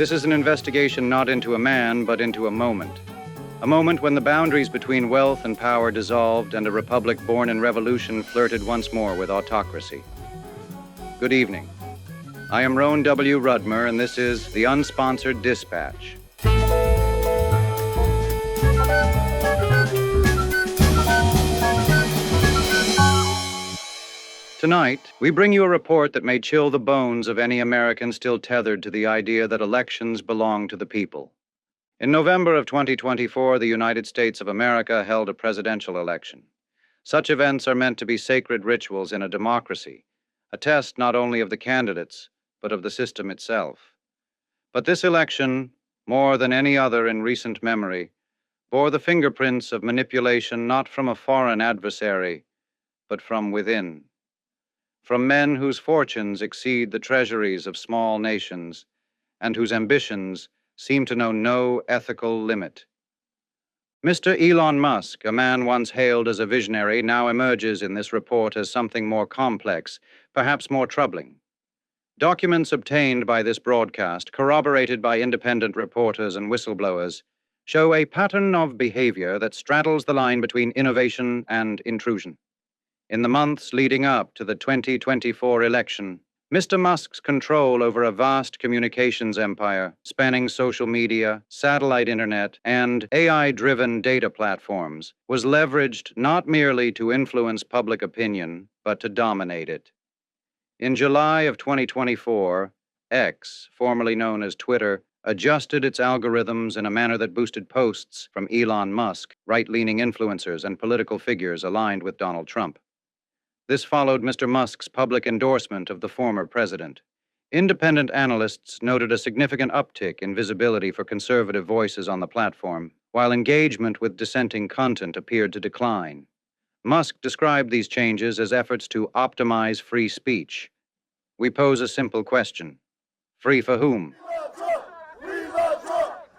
This is an investigation not into a man, but into a moment. A moment when the boundaries between wealth and power dissolved and a republic born in revolution flirted once more with autocracy. Good evening. I am Roan W. Rudmer, and this is the Unsponsored Dispatch. Tonight, we bring you a report that may chill the bones of any American still tethered to the idea that elections belong to the people. In November of 2024, the United States of America held a presidential election. Such events are meant to be sacred rituals in a democracy, a test not only of the candidates, but of the system itself. But this election, more than any other in recent memory, bore the fingerprints of manipulation not from a foreign adversary, but from within. From men whose fortunes exceed the treasuries of small nations, and whose ambitions seem to know no ethical limit. Mr. Elon Musk, a man once hailed as a visionary, now emerges in this report as something more complex, perhaps more troubling. Documents obtained by this broadcast, corroborated by independent reporters and whistleblowers, show a pattern of behavior that straddles the line between innovation and intrusion. In the months leading up to the 2024 election, Mr. Musk's control over a vast communications empire, spanning social media, satellite internet, and AI-driven data platforms, was leveraged not merely to influence public opinion, but to dominate it. In July of 2024, X, formerly known as Twitter, adjusted its algorithms in a manner that boosted posts from Elon Musk, right-leaning influencers, and political figures aligned with Donald Trump. This followed Mr. Musk's public endorsement of the former president. Independent analysts noted a significant uptick in visibility for conservative voices on the platform, while engagement with dissenting content appeared to decline. Musk described these changes as efforts to optimize free speech. We pose a simple question. Free for whom?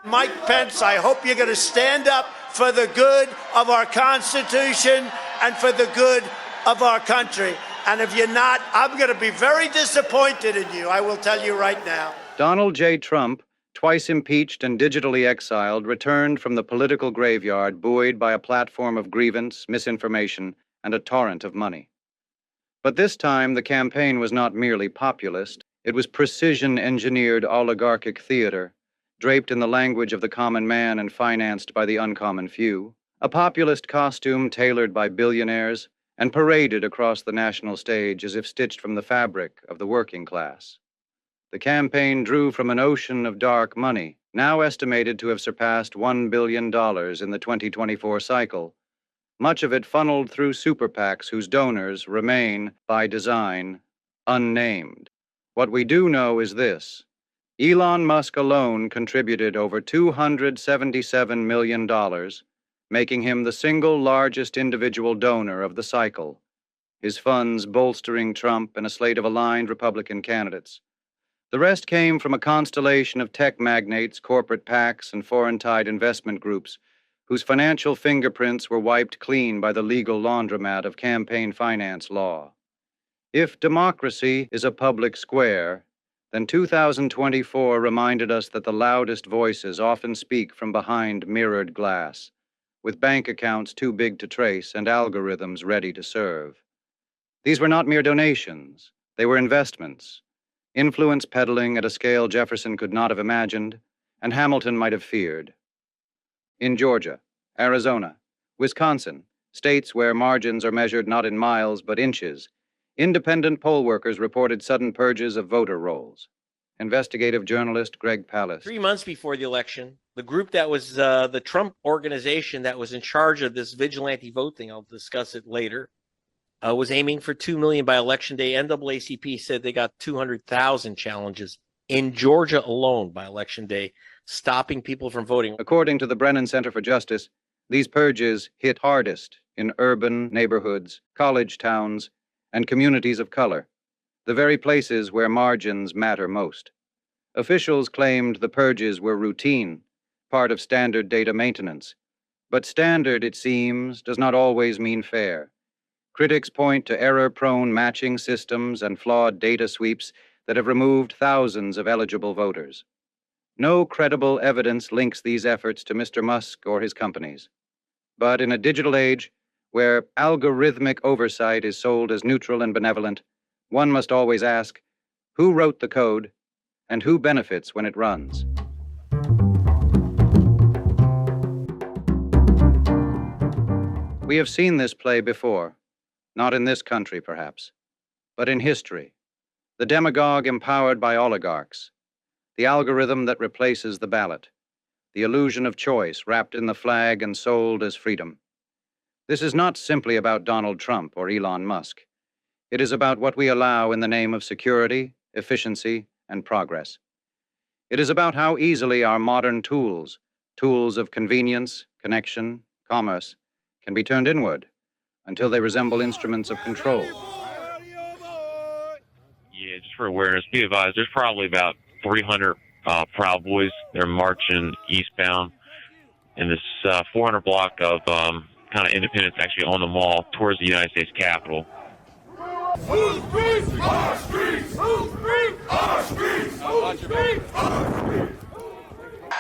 Mike Pence, I hope you're going to stand up for the good of our Constitution and for the good of our country. And if you're not, I'm going to be very disappointed in you, I will tell you right now. Donald J. Trump, twice impeached and digitally exiled, returned from the political graveyard buoyed by a platform of grievance, misinformation, and a torrent of money. But this time, the campaign was not merely populist. It was precision-engineered oligarchic theater, draped in the language of the common man and financed by the uncommon few. A populist costume tailored by billionaires, and paraded across the national stage as if stitched from the fabric of the working class. The campaign drew from an ocean of dark money, now estimated to have surpassed $1 billion in the 2024 cycle, much of it funneled through super PACs whose donors remain, by design, unnamed. What we do know is this: Elon Musk alone contributed over $277 million, making him the single largest individual donor of the cycle, his funds bolstering Trump and a slate of aligned Republican candidates. The rest came from a constellation of tech magnates, corporate PACs, and foreign-tied investment groups whose financial fingerprints were wiped clean by the legal laundromat of campaign finance law. If democracy is a public square, then 2024 reminded us that the loudest voices often speak from behind mirrored glass, with bank accounts too big to trace and algorithms ready to serve. These were not mere donations. They were investments, influence peddling at a scale Jefferson could not have imagined, and Hamilton might have feared. In Georgia, Arizona, Wisconsin, states where margins are measured not in miles but inches, independent poll workers reported sudden purges of voter rolls. Investigative journalist Greg Palast. 3 months before the election, the group that was the Trump organization that was in charge of this vigilante vote thing, I'll discuss it later, was aiming for 2 million by election day. NAACP said they got 200,000 challenges in Georgia alone by election day, stopping people from voting. According to the Brennan Center for Justice, these purges hit hardest in urban neighborhoods, college towns, and communities of color, the very places where margins matter most. Officials claimed the purges were routine, part of standard data maintenance. But standard, it seems, does not always mean fair. Critics point to error-prone matching systems and flawed data sweeps that have removed thousands of eligible voters. No credible evidence links these efforts to Mr. Musk or his companies. But in a digital age, where algorithmic oversight is sold as neutral and benevolent, one must always ask, who wrote the code and who benefits when it runs? We have seen this play before, not in this country perhaps, but in history. The demagogue empowered by oligarchs, the algorithm that replaces the ballot, the illusion of choice wrapped in the flag and sold as freedom. This is not simply about Donald Trump or Elon Musk. It is about what we allow in the name of security, efficiency, and progress. It is about how easily our modern tools of convenience, connection, commerce, can be turned inward until they resemble instruments of control. Yeah, just for awareness, be advised, there's probably about 300 Proud Boys. They're marching eastbound in this 400 block of kind of Independence, actually on the mall towards the United States Capitol. Who's free? Our streets! Who's free? Our streets! Who's free? Our streets!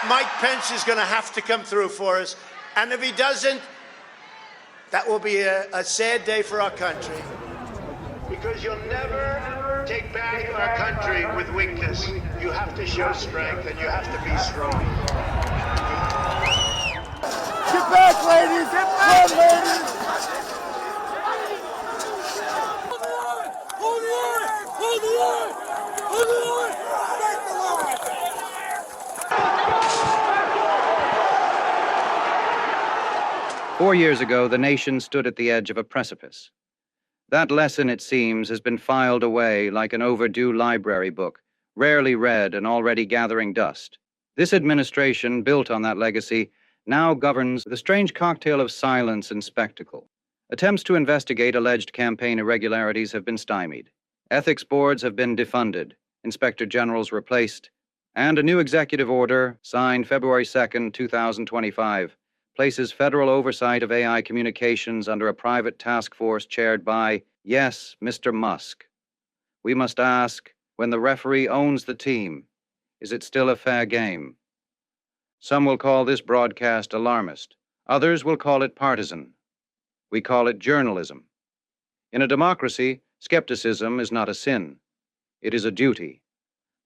Mike Pence is going to have to come through for us. And if he doesn't, that will be a sad day for our country. Because you'll never take back our country with weakness. You have to show strength and you have to be strong. Get back, ladies! Get back, ladies! Hold the line! Hold the line! Hold the line! Break the line! 4 years ago, the nation stood at the edge of a precipice. That lesson, it seems, has been filed away like an overdue library book, rarely read and already gathering dust. This administration, built on that legacy, now governs the strange cocktail of silence and spectacle. Attempts to investigate alleged campaign irregularities have been stymied. Ethics boards have been defunded, inspector generals replaced, and a new executive order, signed February 2nd, 2025, places federal oversight of AI communications under a private task force chaired by, yes, Mr. Musk. We must ask, when the referee owns the team, is it still a fair game? Some will call this broadcast alarmist. Others will call it partisan. We call it journalism. In a democracy, skepticism is not a sin. It is a duty.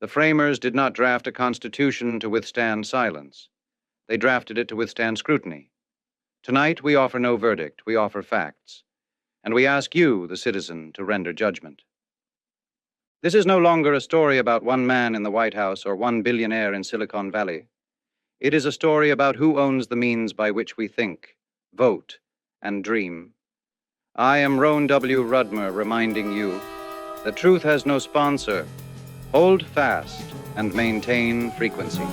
The framers did not draft a constitution to withstand silence. They drafted it to withstand scrutiny. Tonight, we offer no verdict. We offer facts. And we ask you, the citizen, to render judgment. This is no longer a story about one man in the White House or one billionaire in Silicon Valley. It is a story about who owns the means by which we think, vote, and dream. I am Roan W. Rudmer reminding you that truth has no sponsor. Hold fast and maintain frequency.